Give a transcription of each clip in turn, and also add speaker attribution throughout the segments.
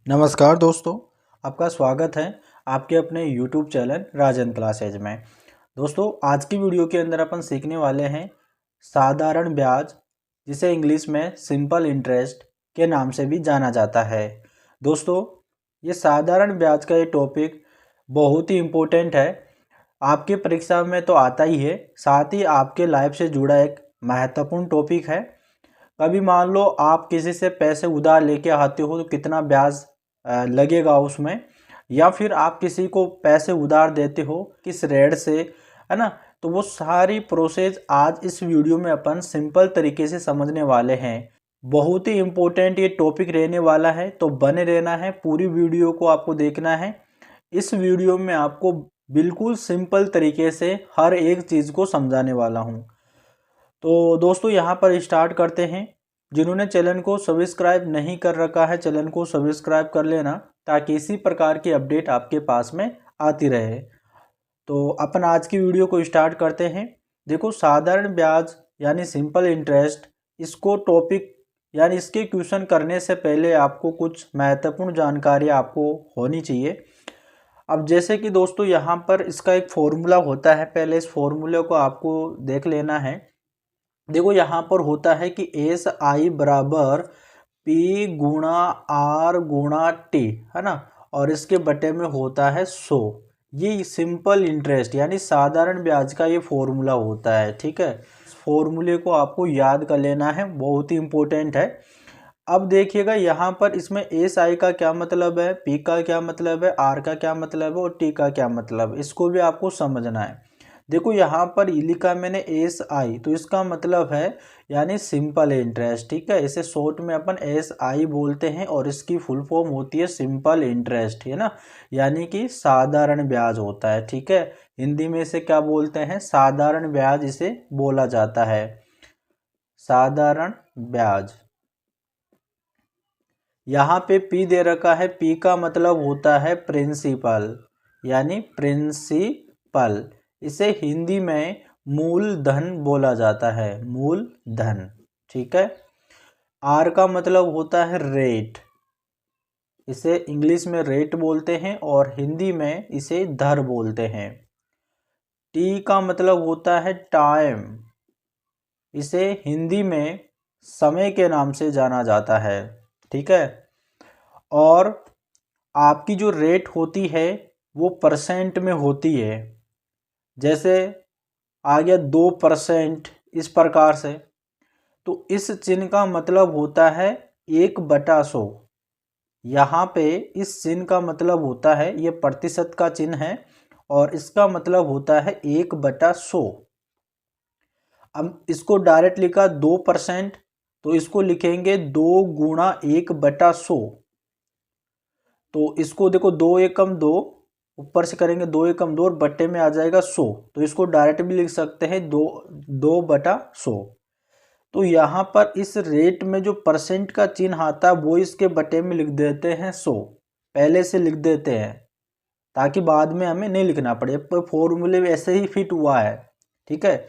Speaker 1: नमस्कार दोस्तों, आपका स्वागत है आपके अपने YouTube चैनल राजन क्लासेज में। दोस्तों, आज की वीडियो के अंदर अपन सीखने वाले हैं साधारण ब्याज, जिसे इंग्लिश में सिंपल इंटरेस्ट के नाम से भी जाना जाता है। दोस्तों, ये साधारण ब्याज का ये टॉपिक बहुत ही इम्पोर्टेंट है। आपकी परीक्षा में तो आता ही है, साथ ही आपके लाइफ से जुड़ा एक महत्वपूर्ण टॉपिक है। कभी मान लो आप किसी से पैसे उधार लेके आते हो तो कितना ब्याज लगेगा उसमें, या फिर आप किसी को पैसे उधार देते हो किस रेट से, है ना। तो वो सारी प्रोसेस आज इस वीडियो में अपन सिंपल तरीके से समझने वाले हैं। बहुत ही इम्पोर्टेंट ये टॉपिक रहने वाला है, तो बने रहना है, पूरी वीडियो को आपको देखना है। इस वीडियो में आपको बिल्कुल सिंपल तरीके से हर एक चीज़ को समझाने वाला हूँ। तो दोस्तों, यहाँ पर स्टार्ट करते हैं। जिन्होंने चैनल को सब्सक्राइब नहीं कर रखा है, चैनल को सब्सक्राइब कर लेना, ताकि इसी प्रकार की अपडेट आपके पास में आती रहे। तो अपन आज की वीडियो को स्टार्ट करते हैं। देखो, साधारण ब्याज यानी सिंपल इंटरेस्ट, इसको टॉपिक यानी इसके क्वेश्चन करने से पहले आपको कुछ महत्वपूर्ण जानकारी आपको होनी चाहिए। अब जैसे कि दोस्तों, यहाँ पर इसका एक फॉर्मूला होता है, पहले इस फॉर्मूले को आपको देख लेना है। देखो, यहाँ पर होता है कि एस आई बराबर पी गुणा आर गुणा टी, है ना, और इसके बटे में होता है 100। ये सिंपल इंटरेस्ट यानी साधारण ब्याज का ये फॉर्मूला होता है, ठीक है। इस फॉर्मूले को आपको याद कर लेना है, बहुत ही इंपॉर्टेंट है। अब देखिएगा, यहाँ पर इसमें एस आई का क्या मतलब है, पी का क्या मतलब है, आर का क्या मतलब है और टी का क्या मतलब है, इसको भी आपको समझना है। देखो, यहाँ पर लिखा मैंने एस आई, तो इसका मतलब है यानी सिंपल इंटरेस्ट, ठीक है। इसे शॉर्ट में अपन एस आई बोलते हैं और इसकी फुल फॉर्म होती है सिंपल इंटरेस्ट, है ना, यानी कि साधारण ब्याज होता है, ठीक है। हिंदी में इसे क्या बोलते हैं, साधारण ब्याज इसे बोला जाता है, साधारण ब्याज। यहाँ पे पी दे रखा है, पी का मतलब होता है प्रिंसिपल, यानी प्रिंसिपल। इसे हिंदी में मूलधन बोला जाता है, मूलधन, ठीक है। आर का मतलब होता है रेट, इसे इंग्लिश में रेट बोलते हैं और हिंदी में इसे दर बोलते हैं। टी का मतलब होता है टाइम, इसे हिंदी में समय के नाम से जाना जाता है, ठीक है। और आपकी जो रेट होती है वो परसेंट में होती है। जैसे आ गया 2%, इस प्रकार से। तो इस चिन्ह का मतलब होता है 1/100। यहाँ पे इस चिन्ह का मतलब होता है, ये प्रतिशत का चिन्ह है और इसका मतलब होता है 1/100। अब इसको डायरेक्ट लिखा 2%, तो इसको लिखेंगे 2 गुणा 1/100। तो इसको देखो, 2 एकम 2, ऊपर से करेंगे 2 एकम 2 और बट्टे में आ जाएगा 100। तो इसको डायरेक्ट भी लिख सकते हैं 2/100। तो यहाँ पर इस रेट में जो परसेंट का चिन्ह आता है वो इसके बटे में लिख देते हैं 100, पहले से लिख देते हैं ताकि बाद में हमें नहीं लिखना पड़े, पर फॉर्मूले वैसे ही फिट हुआ है, ठीक है।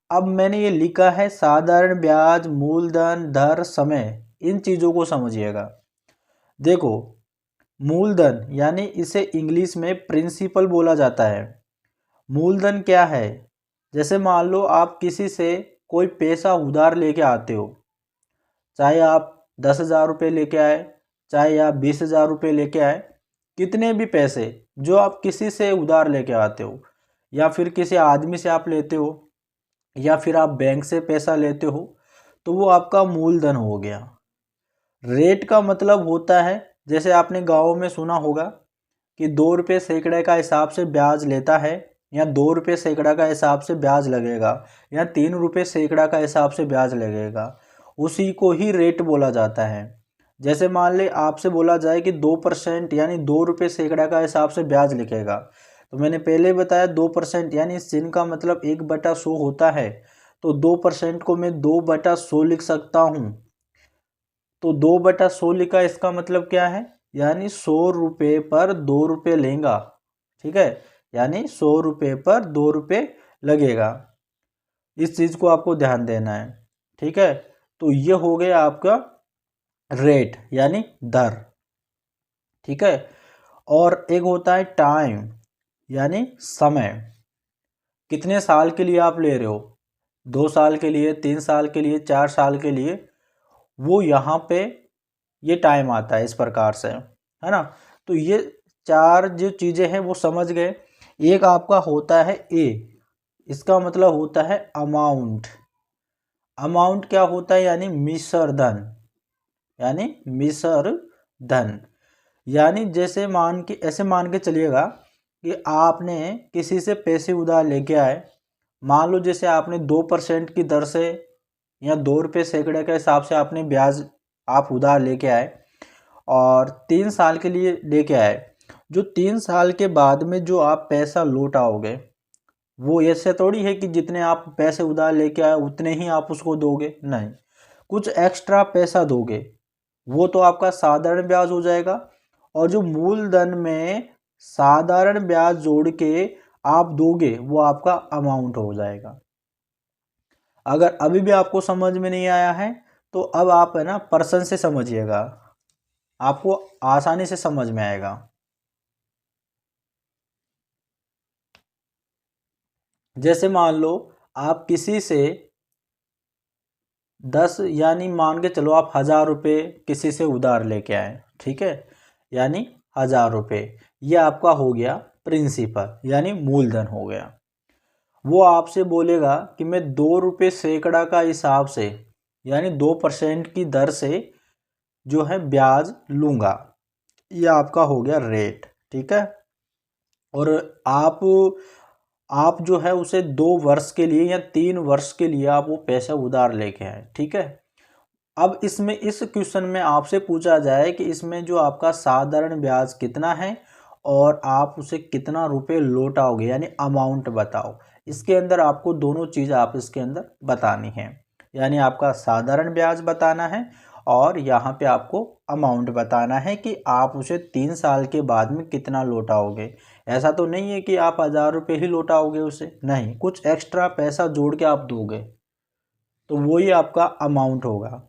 Speaker 1: अब मैंने ये लिखा है साधारण ब्याज, मूलधन, दर, समय, इन चीज़ों को समझिएगा। देखो, मूलधन यानी इसे इंग्लिश में प्रिंसिपल बोला जाता है। मूलधन क्या है, जैसे मान लो आप किसी से कोई पैसा उधार लेके आते हो, चाहे आप 10,000 रुपये लेके आए, चाहे आप 20,000 रुपये लेके आए, कितने भी पैसे जो आप किसी से उधार लेके आते हो, या फिर किसी आदमी से आप लेते हो, या फिर आप बैंक से पैसा लेते हो, तो वो आपका मूलधन हो गया। रेट का मतलब होता है, जैसे आपने गाँव में सुना होगा कि 2 रुपये सैकड़े का हिसाब से ब्याज लेता है, या 2 रुपये सैकड़ा का हिसाब से ब्याज लगेगा, या 3 रुपये सैकड़ा का हिसाब से ब्याज लगेगा, उसी को ही रेट बोला जाता है। जैसे मान ले आपसे बोला जाए कि 2% यानी 2 रुपये सैकड़ा का हिसाब से ब्याज लिखेगा, तो मैंने पहले बताया 2% यानी इस चिन्ह का मतलब 1/100 होता है। तो 2% को मैं 2/100 लिख सकता हूँ। तो 2/100 लिखा, इसका मतलब क्या है, यानी 100 रुपये पर 2 रुपये लेगा, ठीक है, यानी 100 रुपये पर 2 रुपये लगेगा। इस चीज़ को आपको ध्यान देना है, ठीक है। तो ये हो गया आपका रेट यानी दर। ठीक है। और एक होता है टाइम यानी समय, कितने साल के लिए आप ले रहे हो, 2 साल के लिए, 3 साल के लिए, 4 साल के लिए, वो यहाँ पे ये टाइम आता है इस प्रकार से, है ना। तो ये 4 जो चीज़ें हैं वो समझ गए। एक आपका होता है ए, इसका मतलब होता है अमाउंट। अमाउंट क्या होता है, यानी मिश्र धन, यानी मिश्र धन। यानी जैसे ऐसे मान के चलिएगा कि आपने किसी से पैसे उधार लेके आए, मान लो जैसे आपने 2% की दर से या 2 रुपये सैकड़े के हिसाब से आपने ब्याज आप उधार लेके आए और 3 साल के लिए लेके आए। जो 3 साल के बाद में जो आप पैसा लौटाओगे, वो ऐसे थोड़ी है कि जितने आप पैसे उधार लेके आए उतने ही आप उसको दोगे, नहीं, कुछ एक्स्ट्रा पैसा दोगे, वो तो आपका साधारण ब्याज हो जाएगा। और जो मूलधन में साधारण ब्याज जोड़ के आप दोगे वो आपका अमाउंट हो जाएगा। अगर अभी भी आपको समझ में नहीं आया है तो अब आप है ना पर्सन से समझिएगा, आपको आसानी से समझ में आएगा। जैसे मान लो आप किसी से 10 यानी मान के चलो आप 1000 रुपये किसी से उधार लेके आए, ठीक है, यानी 1000 रुपये, ये आपका हो गया प्रिंसिपल यानी मूलधन हो गया। वो आपसे बोलेगा कि मैं 2 रुपये सैकड़ा का हिसाब से यानी 2% की दर से जो है ब्याज लूँगा, ये आपका हो गया रेट, ठीक है। और आप जो है उसे 2 वर्ष के लिए या 3 वर्ष के लिए आप वो पैसा उधार लेके आए, ठीक है। अब इसमें इस क्वेश्चन में आपसे पूछा जाए कि इसमें जो आपका साधारण ब्याज कितना है और आप उसे कितना रुपए लौटाओगे, यानी अमाउंट बताओ। इसके अंदर आपको दोनों चीज़ आप इसके अंदर बतानी है, यानी आपका साधारण ब्याज बताना है और यहाँ पे आपको अमाउंट बताना है कि आप उसे 3 साल के बाद में कितना लौटाओगे। ऐसा तो नहीं है कि आप 1000 रुपये ही लौटाओगे उसे, नहीं, कुछ एक्स्ट्रा पैसा जोड़ के आप दोगे, तो वही आपका अमाउंट होगा,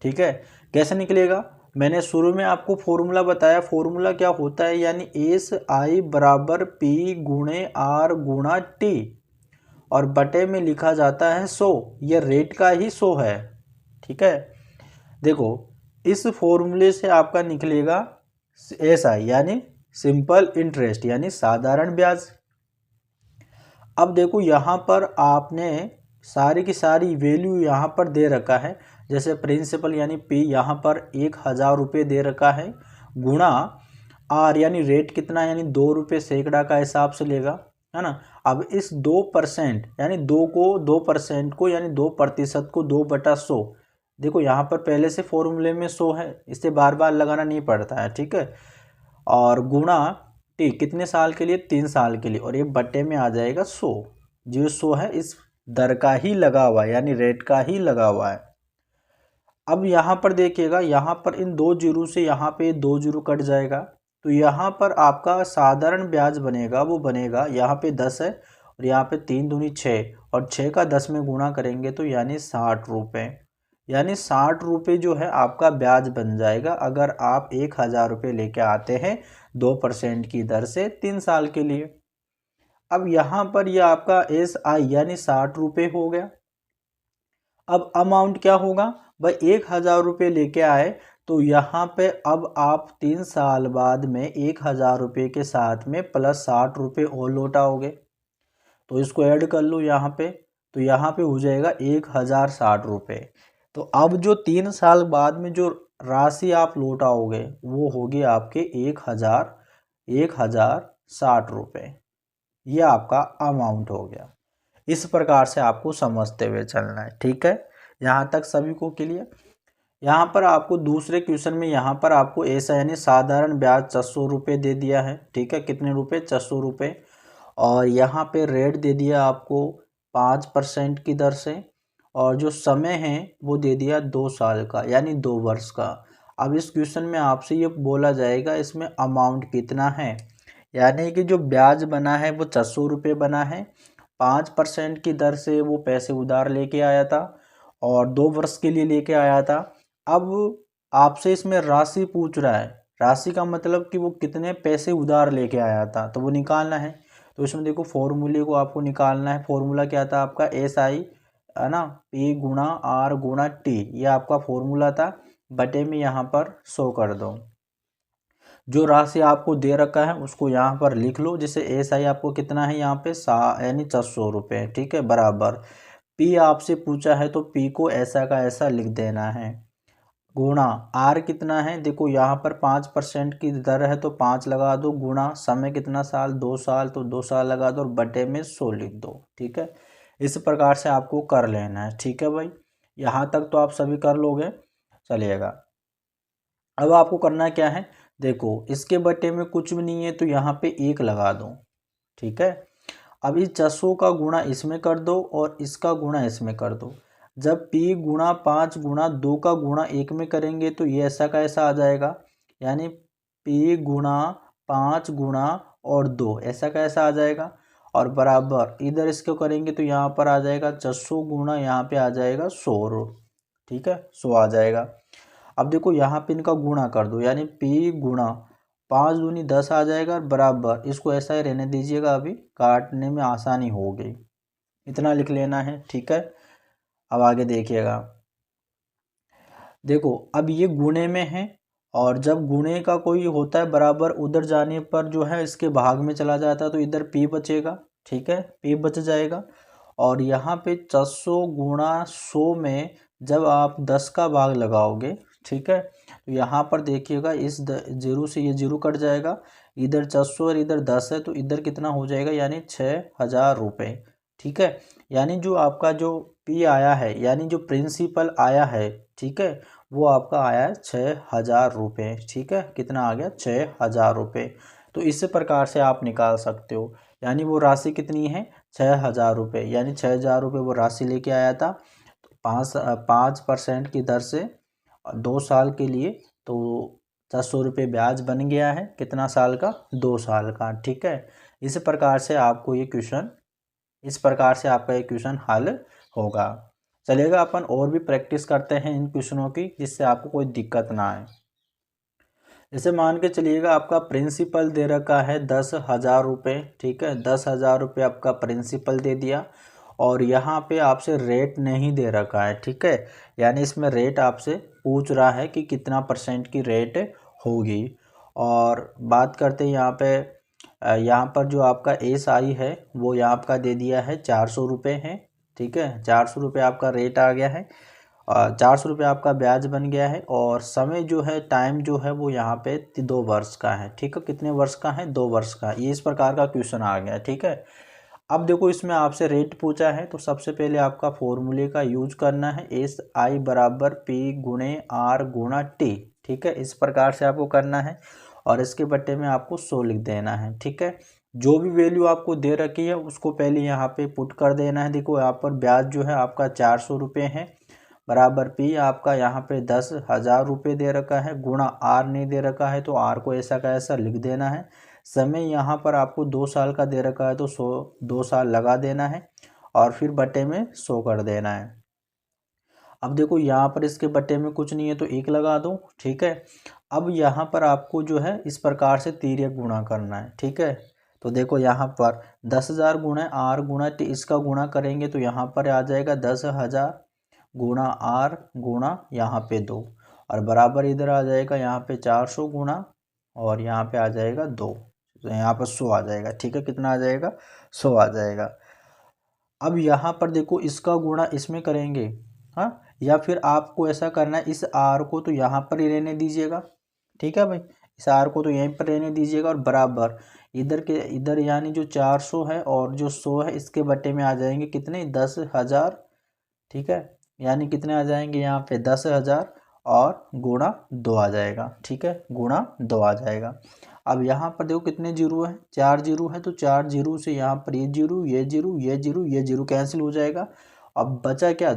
Speaker 1: ठीक है। कैसे निकलेगा, मैंने शुरू में आपको फॉर्मूला बताया, फॉर्मूला क्या होता है, यानी एस आई बराबर पी गुणे आर गुणा टी और बटे में लिखा जाता है 100, ये रेट का ही 100 है, ठीक है। देखो इस फॉर्मूले से आपका निकलेगा एस आई यानी सिंपल इंटरेस्ट यानी साधारण ब्याज। अब देखो यहाँ पर आपने सारी की सारी वैल्यू यहाँ पर दे रखा है, जैसे प्रिंसिपल यानी पी यहाँ पर 1000 रुपये दे रखा है, गुणा आर यानी रेट कितना यानी 2 रुपये सैकड़ा का हिसाब से लेगा, है ना। अब इस 2% यानी 2% को यानी 2% को 2/100, देखो यहाँ पर पहले से फॉर्मूले में 100 है, इसे बार बार लगाना नहीं पड़ता है, ठीक है। और गुणा टी कितने साल के लिए, 3 साल के लिए, और ये बट्टे में आ जाएगा 100, जो 100 है इस दर का ही लगा हुआ है यानी रेट का ही लगा हुआ है। अब यहाँ पर देखिएगा, यहाँ पर इन 2 जीरो से यहाँ पे 2 जीरो कट जाएगा, तो यहाँ पर आपका साधारण ब्याज बनेगा, वो बनेगा यहाँ पे 10 है और यहाँ पे 3 दूनी 6 और 6 का 10 में गुणा करेंगे तो यानी 60 रुपये, यानी 60 रुपये जो है आपका ब्याज बन जाएगा अगर आप 1000 रुपये लेके आते हैं 2% की दर से 3 साल के लिए। अब यहाँ पर यह आपका एस आई यानी 60 रुपये हो गया। अब अमाउंट क्या होगा भाई, 1000 रुपये लेके आए तो यहाँ पे अब आप 3 साल बाद में 1000 रुपये के साथ में प्लस 60 रुपये और लौटाओगे, तो इसको ऐड कर लो यहाँ पे, तो यहाँ पे हो जाएगा 1060 रुपये। तो अब जो 3 साल बाद में जो राशि आप लौटाओगे वो होगी आपके 1060 रुपये, ये आपका अमाउंट हो गया। इस प्रकार से आपको समझते हुए चलना है, ठीक है। यहाँ तक सभी को क्लियर। यहाँ पर आपको दूसरे क्वेश्चन में यहाँ पर आपको ऐसा यानी साधारण ब्याज 400 रुपये दे दिया है, ठीक है, कितने रुपये, 400 रुपये, और यहाँ पे रेट दे दिया आपको 5% की दर से, और जो समय है वो दे दिया 2 साल का यानी 2 वर्ष का। अब इस क्वेश्चन में आपसे ये बोला जाएगा इसमें अमाउंट कितना है, यानी कि जो ब्याज बना है वो 400 रुपये बना है, 5% की दर से वो पैसे उधार लेके आया था और 2 वर्ष के लिए लेके आया था। अब आपसे इसमें राशि पूछ रहा है राशि का मतलब कि वो कितने पैसे उधार लेके आया था, तो वो निकालना है। तो इसमें देखो फॉर्मूले को आपको निकालना है। फॉर्मूला क्या था आपका, एस आई है ना, पी गुणा आर गुणा टी, ये आपका फॉर्मूला था। बटे में यहाँ पर 100 कर दो। जो राशि आपको दे रखा है उसको यहाँ पर लिख लो। जैसे एस आई आपको कितना है यहाँ पे यानी 400 रुपये, ठीक है, बराबर पी आपसे पूछा है तो पी को ऐसा का ऐसा लिख देना है, गुणा आर कितना है, देखो यहाँ पर 5% की दर है तो 5 लगा दो, गुणा समय कितना साल 2 साल तो 2 साल लगा दो और बटे में 100 लिख दो, ठीक है। इस प्रकार से आपको कर लेना है, ठीक है भाई। यहाँ तक तो आप सभी कर लोगे, चलिएगा। अब आपको करना क्या है, देखो इसके बटे में कुछ भी नहीं है तो यहाँ पे 1 लगा दो, ठीक है। अब इस 400 का गुणा इसमें कर दो और इसका गुणा इसमें कर दो। जब p गुणा 5 गुणा 2 का गुणा 1 में करेंगे तो ये ऐसा का ऐसा आ जाएगा, यानी p गुणा 5 गुणा और 2 ऐसा का ऐसा आ जाएगा। और बराबर इधर इसको करेंगे तो यहाँ पर आ जाएगा 400 गुणा यहाँ पे आ जाएगा 100, ठीक है, 100 आ जाएगा। अब देखो यहाँ पे इनका गुणा कर दो, यानी p गुणा 5 दूनी 10 आ जाएगा, बराबर इसको ऐसा ही रहने दीजिएगा, अभी काटने में आसानी होगी, इतना लिख लेना है, ठीक है। अब आगे देखिएगा, देखो अब ये गुणे में है और जब गुणे का कोई होता है बराबर उधर जाने पर जो है इसके भाग में चला जाता है तो इधर p बचेगा, ठीक है, p बच जाएगा। और यहाँ पे 400 गुणा 100 में जब आप 10 का भाग लगाओगे, ठीक है, तो यहाँ पर देखिएगा इस जीरो से ये जीरो कट जाएगा, इधर 400 और इधर 10 है तो इधर कितना हो जाएगा, यानी 6000 रुपये, ठीक है। यानी जो आपका जो p आया है, यानी जो प्रिंसिपल आया है, ठीक है, वो आपका आया है 6000 रुपये, ठीक है, कितना आ गया 6000 रुपये। तो इस प्रकार से आप निकाल सकते हो, यानी वो राशि कितनी है 6000 रुपये, यानी 6000 रुपये वो राशि लेके आया था। तो 5% की दर से 2 साल के लिए, तो 400 रुपये ब्याज बन गया है, कितना साल का, 2 साल का, ठीक है। इस प्रकार से आपको ये क्वेश्चन, इस प्रकार से आपका ये क्वेश्चन हल होगा। चलिएगा अपन और भी प्रैक्टिस करते हैं इन क्वेश्चनों की, जिससे आपको कोई दिक्कत ना आए। जैसे मान के चलिएगा आपका प्रिंसिपल दे रखा है 10,000 रुपये, ठीक है, 10,000 रुपये आपका प्रिंसिपल दे दिया और यहाँ पे आपसे रेट नहीं दे रखा है, ठीक है, यानी इसमें रेट आपसे पूछ रहा है कि कितना % की रेट होगी। और बात करते हैं यहाँ पर जो आपका एस आई है वो यहाँ आपका दे दिया है 400 रुपये है, ठीक है, 400 रुपये आपका रेट आ गया है, 400 रुपये आपका ब्याज बन गया है। और समय जो है, टाइम जो है वो यहाँ पे 2 वर्ष का है, ठीक है, कितने वर्ष का है, 2 वर्ष का। ये इस प्रकार का क्वेश्चन आ गया, ठीक है। अब देखो इसमें आपसे रेट पूछा है तो सबसे पहले आपका फॉर्मूले का यूज करना है, एस आई बराबर पी गुणे आर गुणा टी, ठीक है, इस प्रकार से आपको करना है। और इसके बट्टे में आपको 100 लिख देना है, ठीक है। जो भी वैल्यू आपको दे रखी है उसको पहले यहाँ पे पुट कर देना है। देखो यहाँ पर ब्याज जो है आपका 400 रुपये है, बराबर पी आपका यहाँ पे 10,000 रुपये दे रखा है, गुणा आर नहीं दे रखा है तो आर को ऐसा का ऐसा लिख देना है। समय यहाँ पर आपको 2 साल का दे रखा है तो 2 साल लगा देना है और फिर बटे में 100 कर देना है। अब देखो यहाँ पर इसके बटे में कुछ नहीं है तो 1 लगा दो, ठीक है। अब यहाँ पर आपको जो है इस प्रकार से तिर्यक गुणा करना है, ठीक है। तो देखो यहाँ पर 10,000 गुणा आर गुणा टी, इसका गुणा करेंगे तो यहाँ पर आ जाएगा 10,000 गुणा आर गुणा यहाँ पे 2 और बराबर इधर आ जाएगा यहाँ पे 400 गुणा और यहाँ पे आ जाएगा 2, तो यहाँ पर 100 आ जाएगा, ठीक है, कितना आ जाएगा 100 आ जाएगा। अब यहाँ पर देखो इसका गुणा इसमें करेंगे, हाँ, या फिर आपको ऐसा करना है इस आर को तो यहाँ पर ही रहने दीजिएगा, ठीक है भाई, इस आर को तो यहीं पर रहने दीजिएगा और बराबर इधर के इधर, यानी जो 400 है और जो 100 है इसके बटे में आ जाएंगे कितने 10,000, ठीक है, यानी कितने आ जाएंगे यहाँ पे 10,000 और गुणा 2 आ जाएगा, ठीक है, गुणा 2 आ जाएगा। अब यहाँ पर देखो कितने जीरो है, 4 जीरो है, तो 4 जीरो से यहाँ पर ये जीरो ये जीरो ये जीरो ये जीरो कैंसिल हो जाएगा। अब बचा क्या,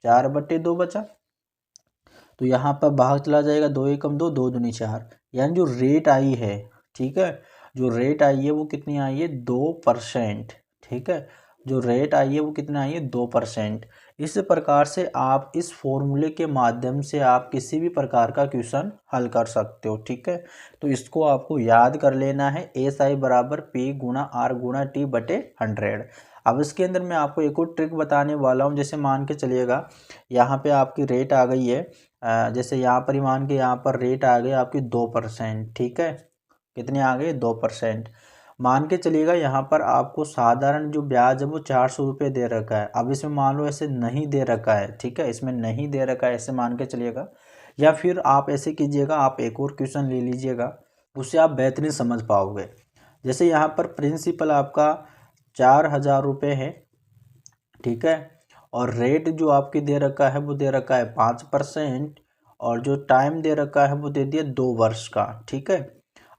Speaker 1: 4/2 बचा, तो यहाँ पर भाग चला जाएगा, 2 एकम 2 2 दूनी 4, यानी जो रेट आई है, ठीक है, जो रेट आई है वो कितनी आई है 2%, ठीक है, जो रेट आई है वो कितना आई है 2%। इस प्रकार से आप इस फॉर्मूले के माध्यम से आप किसी भी प्रकार का क्वेश्चन हल कर सकते हो। ठीक है, तो इसको आपको याद कर लेना है, एस आई बराबर पी गुणा आर गुणा टी बटे 100। अब इसके अंदर मैं आपको एक और ट्रिक बताने वाला हूँ। जैसे मान के चलिएगा यहाँ पे आपकी रेट आ गई है, जैसे यहाँ पर ही मान के यहाँ पर रेट आ गई आपकी 2%। ठीक है, कितने आ गए 2%। मान के चलिएगा यहाँ पर आपको साधारण जो ब्याज है वो 400 रुपये दे रखा है। अब इसमें मान लो ऐसे नहीं दे रखा है, ठीक है, इसमें नहीं दे रखा है ऐसे मान के चलिएगा, या फिर आप ऐसे कीजिएगा, आप एक और क्वेश्चन ले लीजिएगा, उससे आप बेहतरीन समझ पाओगे। जैसे यहाँ पर प्रिंसिपल आपका 4000 रुपये है, ठीक है, और रेट जो आपकी दे रखा है वो दे रखा है 5%, और जो टाइम दे रखा है वो दे दिया 2 वर्ष का। ठीक है,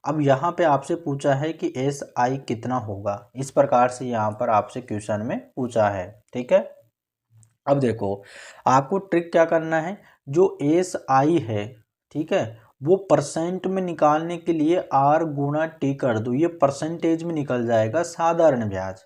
Speaker 1: अब यहाँ पे आपसे पूछा है कि एस आई कितना होगा, इस प्रकार से यहाँ पर आपसे क्वेश्चन में पूछा है। ठीक है, अब देखो आपको ट्रिक क्या करना है, जो एस आई है, ठीक है, वो परसेंट में निकालने के लिए आर गुणा टी कर दो, ये परसेंटेज में निकल जाएगा साधारण ब्याज,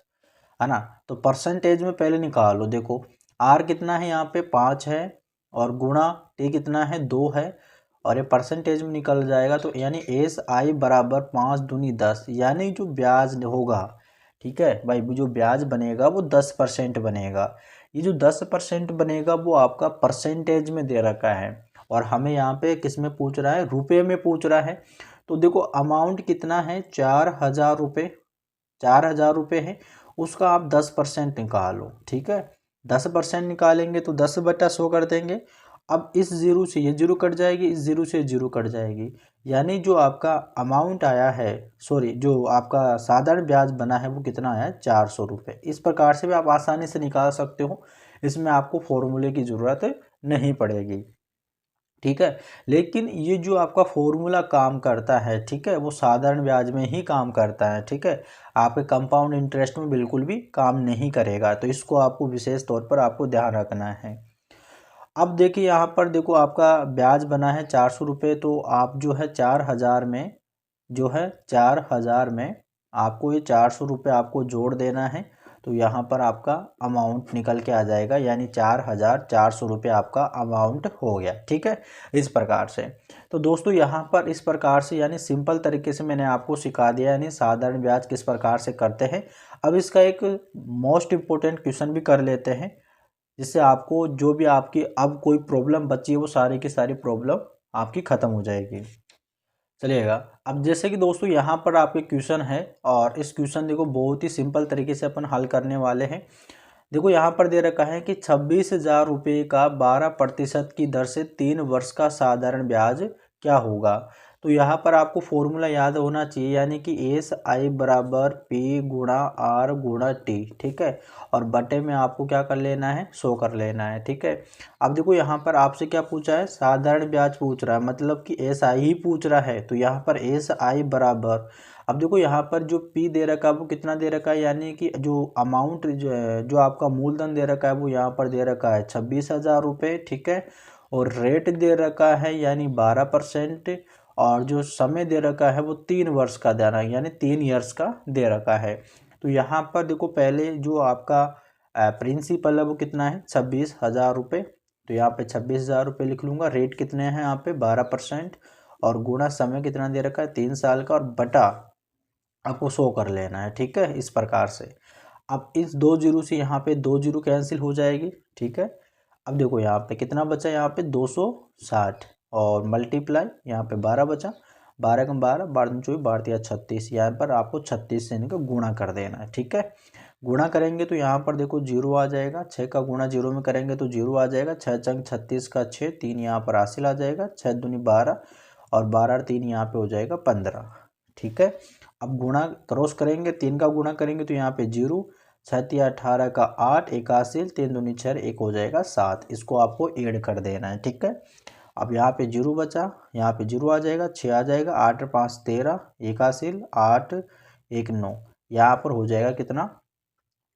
Speaker 1: है ना। तो परसेंटेज में पहले निकालो, देखो आर कितना है यहाँ पे 5 है, और गुणा टी कितना है 2 है, और ये परसेंटेज में निकल जाएगा। तो यानी एस आई बराबर 5 दूनी 10, यानी जो ब्याज होगा, ठीक है भाई, जो ब्याज बनेगा वो 10% बनेगा। ये जो 10% बनेगा वो आपका परसेंटेज में दे रखा है, और हमें यहाँ पे किस में पूछ रहा है, रुपये में पूछ रहा है। तो देखो अमाउंट कितना है 4000 रुपये, 4000 रुपये है, उसका आप 10% निकालो। ठीक है, 10% निकालेंगे तो 10/100 कर देंगे। अब इस जीरो से ये जीरो कट जाएगी, इस जीरो से जीरो कट जाएगी, यानी जो आपका अमाउंट आया है, सॉरी जो आपका साधारण ब्याज बना है वो कितना आया है 400 रुपये। इस प्रकार से भी आप आसानी से निकाल सकते हो, इसमें आपको फॉर्मूले की ज़रूरत नहीं पड़ेगी। ठीक है, लेकिन ये जो आपका फॉर्मूला काम करता है, ठीक है, वो साधारण ब्याज में ही काम करता है। ठीक है, आपके कंपाउंड इंटरेस्ट में बिल्कुल भी काम नहीं करेगा, तो इसको आपको विशेष तौर पर आपको ध्यान रखना है। अब देखिए यहाँ पर देखो आपका ब्याज बना है 400 रुपये, तो आप जो है 4000 में, जो है 4000 में आपको ये 400 रुपये आपको जोड़ देना है, तो यहाँ पर आपका अमाउंट निकल के आ जाएगा, यानी 4400 रुपये आपका अमाउंट हो गया। ठीक है, इस प्रकार से। तो दोस्तों यहाँ पर इस प्रकार से, यानी सिंपल तरीके से मैंने आपको सिखा दिया, यानी साधारण ब्याज किस प्रकार से करते हैं। अब इसका एक मोस्ट इम्पोर्टेंट क्वेश्चन भी कर लेते हैं, जिससे आपको जो भी आपकी अब कोई प्रॉब्लम बची है वो सारी की सारी प्रॉब्लम आपकी ख़त्म हो जाएगी। चलिएगा, अब जैसे कि दोस्तों यहाँ पर आपके क्वेश्चन है, और इस क्वेश्चन देखो बहुत ही सिंपल तरीके से अपन हल करने वाले हैं। देखो यहाँ पर दे रखा है कि 26,000 रुपये का 12% की दर से 3 वर्ष का साधारण ब्याज क्या होगा। तो यहाँ पर आपको फॉर्मूला याद होना चाहिए, यानी कि एस आई बराबर पी गुणा आर गुणा टी। ठीक है, और बटे में आपको क्या कर लेना है 100 कर लेना है। ठीक है, अब देखो यहाँ पर आपसे क्या पूछा है, साधारण ब्याज पूछ रहा है, मतलब कि एस आई ही पूछ रहा है, तो यहाँ पर एस आई बराबर, अब देखो यहाँ पर जो पी दे रखा है वो कितना दे रखा है, यानी कि जो अमाउंट जो आपका मूलधन दे रखा है वो यहाँ पर दे रखा है 26,000 रुपये। ठीक है, और रेट दे रखा है यानी 12%, और जो समय दे रखा है वो 3 वर्ष का दे रहा है, यानी 3 ईयर्स का दे रखा है। तो यहाँ पर देखो पहले जो आपका प्रिंसिपल है वो कितना है 26,000 रुपये, तो यहाँ पे 26,000 रुपये लिख लूँगा। रेट कितने हैं यहाँ पे 12%, और गुणा समय कितना दे रखा है 3 साल का, और बटा आपको 100 कर लेना है। ठीक है, इस प्रकार से। अब इस 2 जीरो से यहाँ पे 2 जीरो कैंसिल हो जाएगी। ठीक है, अब देखो यहाँ पे कितना बचा, यहाँ पे 260, और मल्टीप्लाई यहाँ पे 12 बचा, 12 का 12, 12 24, 12 36, यहाँ पर आपको 36 से इनका गुणा कर देना है। ठीक है, गुणा करेंगे तो यहाँ पर देखो जीरो आ जाएगा, 6 का गुणा जीरो में करेंगे तो जीरो आ जाएगा, 6 चंग 36 का 6, 3 यहाँ पर हासिल आ जाएगा, 6 दूनी 12, और 12 3 यहाँ पे हो जाएगा 15। ठीक है, अब गुणा क्रॉस करेंगे, 3 का गुणा करेंगे तो यहाँ पे जीरो, 6 18 का 8, 81, 3 दूनी 6, 1 हो जाएगा 7, इसको आपको ऐड कर देना है। ठीक है, अब यहाँ पे जीरो बचा, यहाँ पे जीरो आ जाएगा, 6 आ जाएगा, 8 5 13, 81, 8 1 9, यहाँ पर हो जाएगा कितना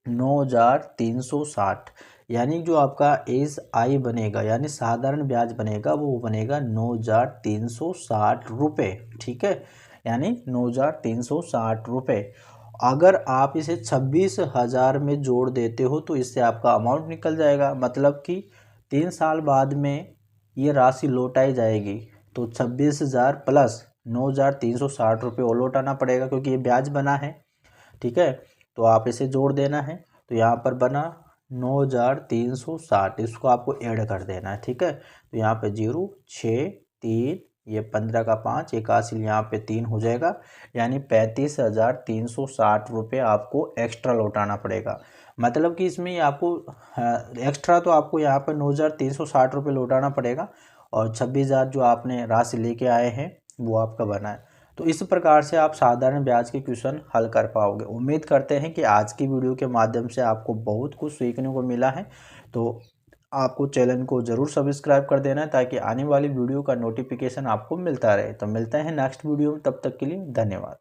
Speaker 1: 9,360, यानी जो आपका एस आई बनेगा, यानी साधारण ब्याज बनेगा, वो बनेगा 9,360 रुपये। ठीक है, यानी 9,360 रुपये। अगर आप इसे 26,000 में जोड़ देते हो तो इससे आपका अमाउंट निकल जाएगा, मतलब कि 3 साल बाद में ये राशि लौटाई जाएगी। तो 26,000 प्लस 9,360 रुपये और लौटाना पड़ेगा, क्योंकि ये ब्याज बना है। ठीक है, तो आप इसे जोड़ देना है। तो यहाँ पर बना 9,360, इसको आपको ऐड कर देना है। ठीक है, तो यहाँ पे 0 6 3, ये 15 का 5 81, यहाँ पे 3 हो जाएगा, यानी 35,360 रुपये आपको एक्स्ट्रा लौटाना पड़ेगा। मतलब कि इसमें आपको एक्स्ट्रा तो आपको यहाँ पर 9,360 रुपये लौटाना पड़ेगा, और 26,000 जो आपने राशि लेके आए हैं वो आपका बना है। तो इस प्रकार से आप साधारण ब्याज के क्वेश्चन हल कर पाओगे। उम्मीद करते हैं कि आज की वीडियो के माध्यम से आपको बहुत कुछ सीखने को मिला है। तो आपको चैनल को ज़रूर सब्सक्राइब कर देना है, ताकि आने वाली वीडियो का नोटिफिकेशन आपको मिलता रहे। तो मिलते हैं नेक्स्ट वीडियो में, तब तक के लिए धन्यवाद।